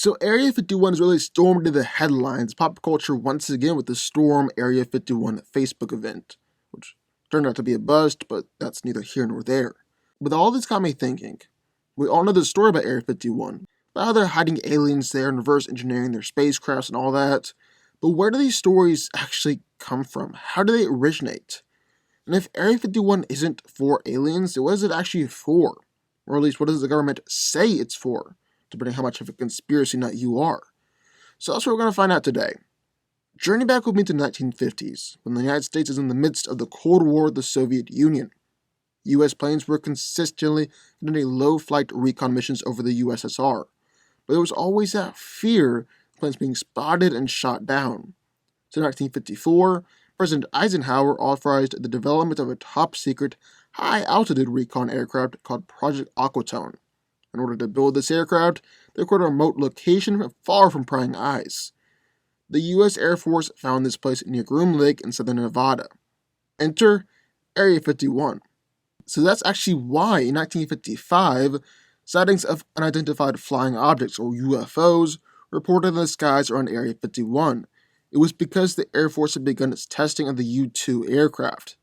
So Area 51 has really stormed into the headlines, pop culture once again with the Storm Area 51 Facebook event, which turned out to be a bust, but that's neither here nor there. But all this got me thinking. We all know the story about Area 51, about how they're hiding aliens there and reverse engineering their spacecrafts and all that. But where do these stories actually come from? How do they originate? And if Area 51 isn't for aliens, then what is it actually for? Or at least what does the government say it's for? Depending on how much of a conspiracy nut you are. So that's what we're going to find out today. Journey back with me to the 1950s, when the United States is in the midst of the Cold War with the Soviet Union. U.S. planes were consistently conducting low-flight recon missions over the USSR, but there was always that fear of planes being spotted and shot down. So in 1954, President Eisenhower authorized the development of a top-secret, high-altitude recon aircraft called Project Aquatone. In order to build this aircraft, they required a remote location far from prying eyes. The U.S. Air Force found this place near Groom Lake in southern Nevada. Enter Area 51. So that's actually why in 1955, sightings of unidentified flying objects, or UFOs, reported in the skies around Area 51. It was because the Air Force had begun its testing of the U-2 aircraft.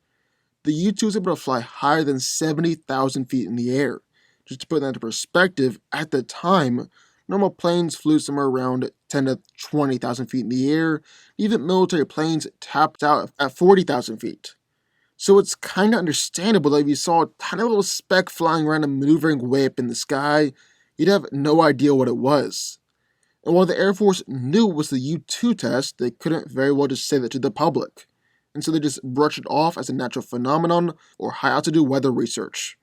The U-2 was able to fly higher than 70,000 feet in the air. Just to put that into perspective, at the time, normal planes flew somewhere around 10 to 20,000 feet in the air. Even military planes tapped out at 40,000 feet. So it's kind of understandable that if you saw a tiny little speck flying around and maneuvering way up in the sky, you'd have no idea what it was. And while the Air Force knew it was the U-2 test, they couldn't very well just say that to the public. And so they just brushed it off as a natural phenomenon or high-altitude weather research.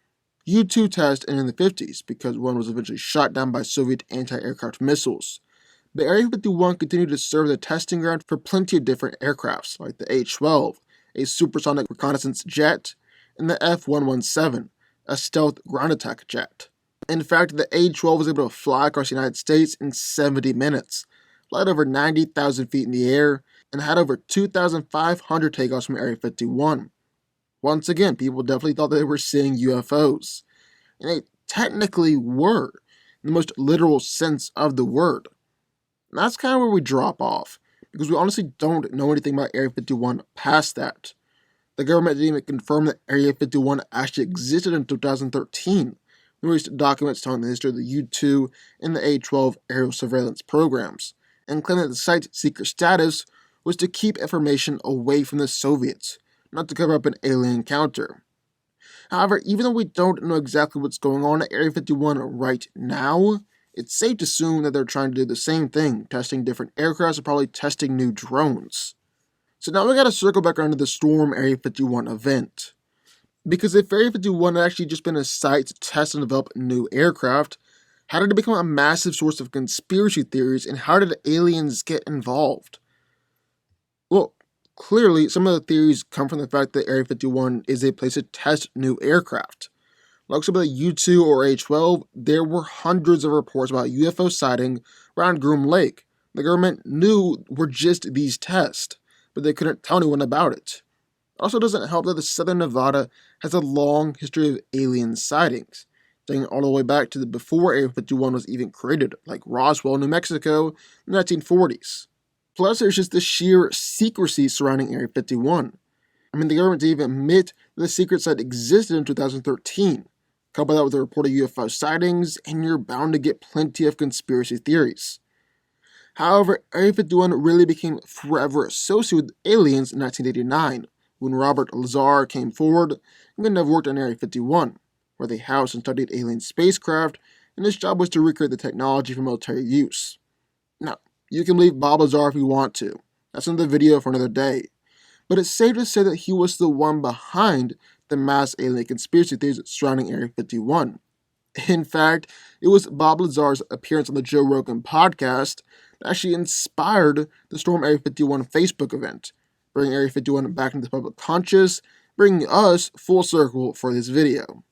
U-2 test ended in the 50s because one was eventually shot down by Soviet anti-aircraft missiles. But Area 51 continued to serve as a testing ground for plenty of different aircrafts, like the H-12, a supersonic reconnaissance jet, and the F-117, a stealth ground attack jet. In fact, the H-12 was able to fly across the United States in 70 minutes, flight over 90,000 feet in the air, and had over 2,500 takeoffs from Area 51. Once again, people definitely thought they were seeing UFOs. And they technically were, in the most literal sense of the word. And that's kind of where we drop off, because we honestly don't know anything about Area 51 past that. The government didn't even confirm that Area 51 actually existed in 2013. They released documents telling the history of the U-2 and the A-12 aerial surveillance programs, and claimed that the site's secret status was to keep information away from the Soviets, not to cover up an alien encounter. However, even though we don't know exactly what's going on at Area 51 right now, it's safe to assume that they're trying to do the same thing, testing different aircrafts and probably testing new drones. So now we gotta circle back around to the Storm Area 51 event. Because if Area 51 had actually just been a site to test and develop new aircraft, how did it become a massive source of conspiracy theories, and how did aliens get involved? Well, clearly, some of the theories come from the fact that Area 51 is a place to test new aircraft. Like some of the U-2 or H-12, there were hundreds of reports about UFO sighting around Groom Lake. The government knew were just these tests, but they couldn't tell anyone about it. It also doesn't help that the southern Nevada has a long history of alien sightings, dating all the way back to before Area 51 was even created, like Roswell, New Mexico, in the 1940s. Plus, there's just the sheer secrecy surrounding Area 51. I mean, the government didn't even admit that the secret site existed in 2013. Couple that with the reported UFO sightings, and you're bound to get plenty of conspiracy theories. However, Area 51 really became forever associated with aliens in 1989, when Robert Lazar came forward and began to work on Area 51, where they housed and studied alien spacecraft, and his job was to recreate the technology for military use. Now, you can believe Bob Lazar if you want to. That's another video for another day. But it's safe to say that he was the one behind the mass alien conspiracy theories surrounding Area 51. In fact, it was Bob Lazar's appearance on the Joe Rogan podcast that actually inspired the Storm Area 51 Facebook event, bringing Area 51 back into the public conscious, bringing us full circle for this video.